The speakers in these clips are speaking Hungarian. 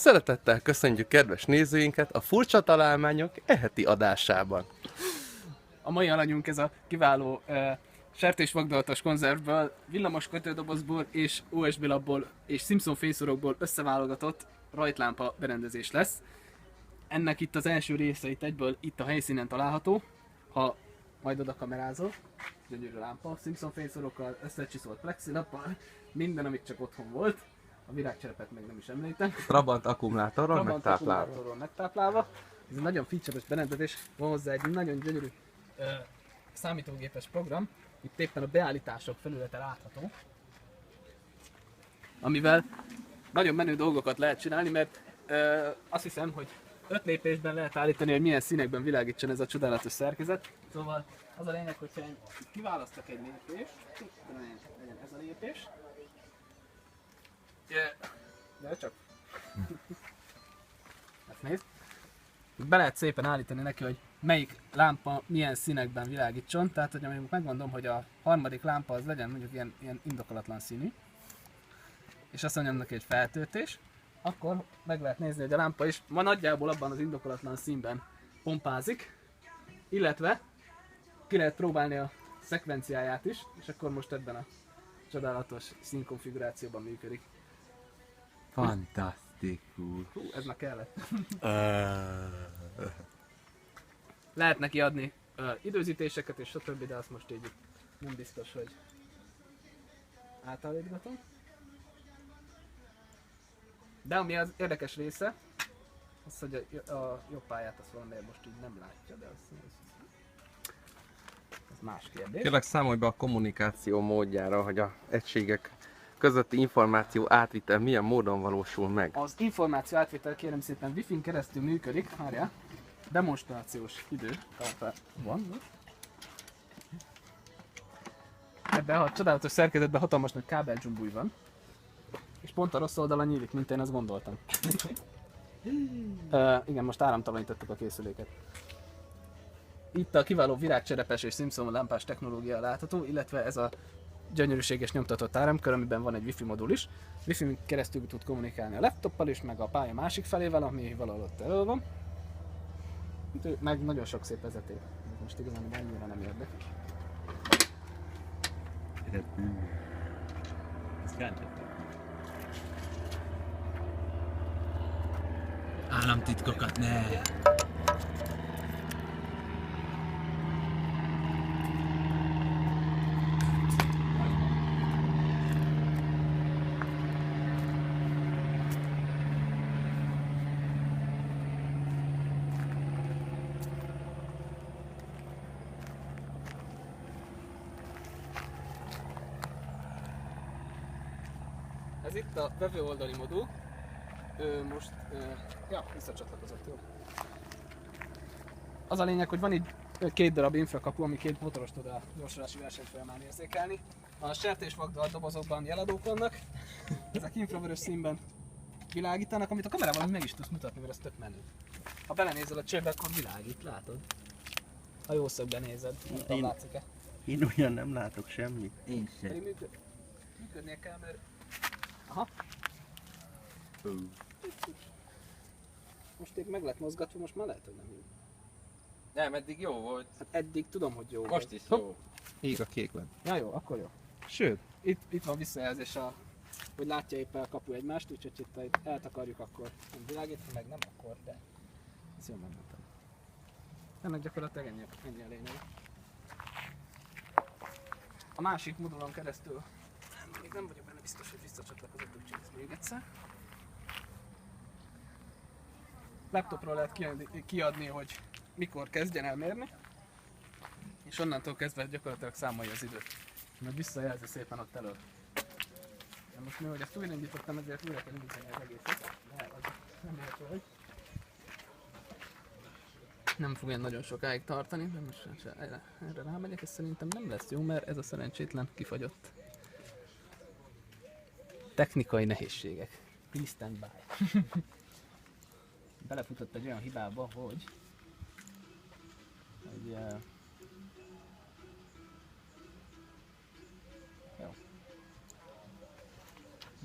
Szeretettel köszöntjük kedves nézőinket a Furcsa Találmányok eheti adásában. A mai alanyunk ez a kiváló sertésvagdolatos konzervből, villamos kötődobozból és USB labból és Simpson fényszorokból összeválogatott rajtlámpa berendezés lesz. Ennek itt az első része itt egyből itt a helyszínen található, ha majd oda kamerázol. Gyönyörű lámpa, Simpson fényszorokkal, összecsiszolt plexilappal, minden, amit csak otthon volt. A virágcserepet meg nem is említem. Trabant akkumulátorral megtáplálva. Ez egy nagyon feature-es berendezés, van hozzá egy nagyon gyönyörű számítógépes program. Itt éppen a beállítások felülete látható. Amivel nagyon menő dolgokat lehet csinálni, mert azt hiszem, hogy 5 lépésben lehet állítani, hogy milyen színekben világítson ez a csodálatos szerkezet. Szóval az a lényeg, hogyha én kiválasztok egy lépést, legyen ez a lépés. De csak. Ezt nézd. Be lehet szépen állítani neki, hogy melyik lámpa milyen színekben világítson. Tehát, hogy mondjuk megmondom, hogy a harmadik lámpa az legyen mondjuk ilyen indokolatlan színű. És azt mondjam neki egy feltöltés. Akkor meg lehet nézni, hogy a lámpa is ma nagyjából abban az indokolatlan színben pompázik. Illetve ki lehet próbálni a szekvenciáját is, és akkor most ebben a csodálatos színkonfigurációban működik. Fantasztikus. Hú, ez már kellett. Lehet neki adni időzítéseket és stb., de azt most így nem biztos, hogy átállítgatom. De ami az érdekes része, az, hogy a jobb pályát azt valamiért most így nem látja, de ez más kérdés. Kérlek, számolj be a kommunikáció módjára, hogy a egységek közötti információ átvitel milyen módon valósul meg. Az információ átvitel kérem szépen Wi-Fi-n keresztül működik, várjál. Demonstrációs idő van most. Ebben a csodálatos szerkezetben hatalmas nagy kábeldzsumbúj van. És pont a rossz oldalon nyílik, mint én azt gondoltam. Igen, most áramtalanítottuk a készüléket. Itt a kiváló virágcserepes és Simpson lámpás technológia látható, illetve ez a gyönyörűséges nyomtatott áramkör, amiben van egy Wi-Fi modul is. Wi-Fi keresztül tud kommunikálni a laptoppal is, meg a pálya másik felével, ami valahol ott elő van. Meg nagyon sok szép vezeték. Most igazán annyira nem érdekel. Államtitkokat ne! Ez itt a vevő oldali modul. Most visszacsatlakozott, jó. Az a lényeg, hogy van így 2 darab infrakapu, ami 2 motoros tud a gyorsulási versenyt folyamán érzékelni. A sertésvagdolt dobozokban jeladók vannak. Ezek infravörös színben világítanak, amit a kamerával meg is tudsz mutatni, mert ez tök menő. Ha belenézel a csőbe, akkor világít, látod? Ha jó szögben nézed, nem látszik-e? Én ugyan nem látok semmit. Én sem. Pedig működnie kell, mert... Aha. Most még meg lett mozgatva, most már lehet, hogy nem jó. Nem, eddig jó volt. Hát eddig tudom, hogy jó Most volt. is jó. Ég a kékben. Ja jó, akkor jó. Sőt, Itt van visszajelzés, hogy látja éppen a kapu egymást, úgyhogy itt eltakarjuk, akkor nem világít, ha meg nem, akkor de. Ezt jól megmondtam. Ennek gyakorlatilag ennyi a lényeg. A másik modulon keresztül még nem vagyok benne biztos, hogy visszacsatlakozott, úgyhogy ezt még egyszer. Laptopról lehet kiadni, hogy mikor kezdjen el mérni, és onnantól kezdve gyakorlatilag számolja az időt. Meg visszajelzi szépen ott elől. De most mi, hogy ezt újraindítottam, ezért újra kell indítani az egészet. De az nem értő, hogy nem fog ilyen nagyon sokáig tartani, de most erre rámegyek, ez szerintem nem lesz jó, mert ez a szerencsétlen kifagyott. Technikai nehézségek. Please stand by. Belefutott egy olyan hibába, hogy jó.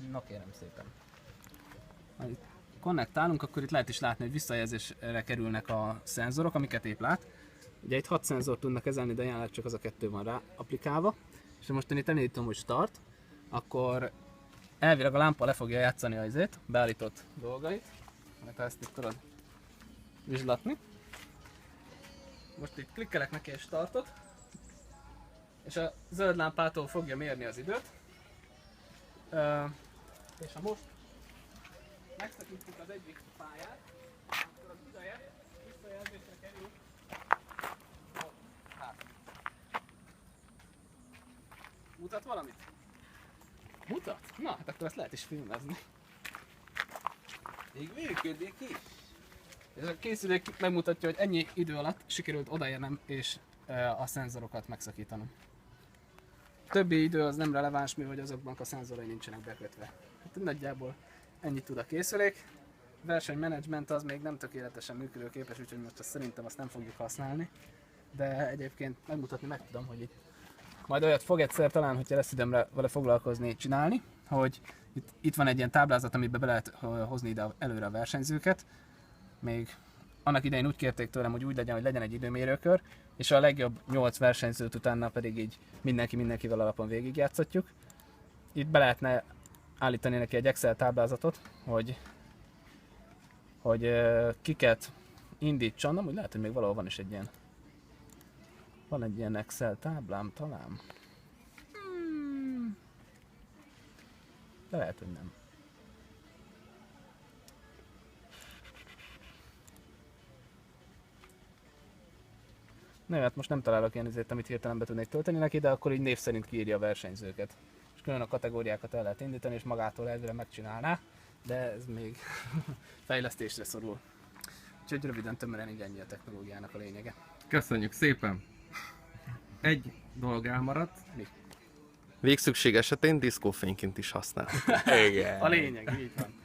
Na kérem szépen. Itt konnektálunk, akkor itt lehet is látni, hogy visszajelzésre kerülnek a szenzorok, amiket épp lát. Ugye itt 6 szenzort tudnak kezelni, de jelenleg csak az a 2 van rá applikálva. És most én itt elindítom, hogy start, akkor elvileg a lámpa le fogja játszani az beállított dolgait. Mert ha ezt itt tudod vizslatni. Most itt klikkelek neki egy startot, és a zöld lámpától fogja mérni az időt. És ha most megszakítjuk az egyik pályát, akkor az ideje visszajelzésre kerül. Mutat valamit? Mutat? Na, hát akkor ezt lehet is filmezni. Még működik is. És a készülék megmutatja, hogy ennyi idő alatt sikerült odaérnem és a szenzorokat megszakítanom. A többi idő az nem releváns, mivel azokban a szenzorai nincsenek bekötve. Hát nagyjából ennyit tud a készülék. A versenymenedzsment az még nem tökéletesen működőképes, úgyhogy most azt szerintem azt nem fogjuk használni. De egyébként megmutatni meg tudom, hogy itt majd olyat fog egyszer talán, hogyha lesz időmre vele foglalkozni, csinálni, hogy itt van egy ilyen táblázat, amiben be lehet hozni ide előre a versenyzőket. Még annak idején úgy kérték tőlem, hogy úgy legyen, hogy legyen egy időmérőkör, és a legjobb 8 versenyzőt utána pedig így mindenkivel alapon végigjátszatjuk. Itt be lehetne állítani neki egy Excel táblázatot, hogy kiket indítson, amúgy lehet, hogy még valahol van is egy ilyen. Van egy ilyen Excel táblám talán. De lehet, hogy nem. Nem, hát most nem találok ilyen izét, amit hirtelen be tudnék tölteni neki, de akkor így név szerint kiírja a versenyzőket. És külön a kategóriákat el lehet indítani, és magától elvire megcsinálná, de ez még fejlesztésre szorul. Úgyhogy röviden tömören így ennyi a technológiának a lényege. Köszönjük szépen! Egy dolog elmaradt. Mi? Végszükség esetén diszkófényként is használ. A lényeg, így van.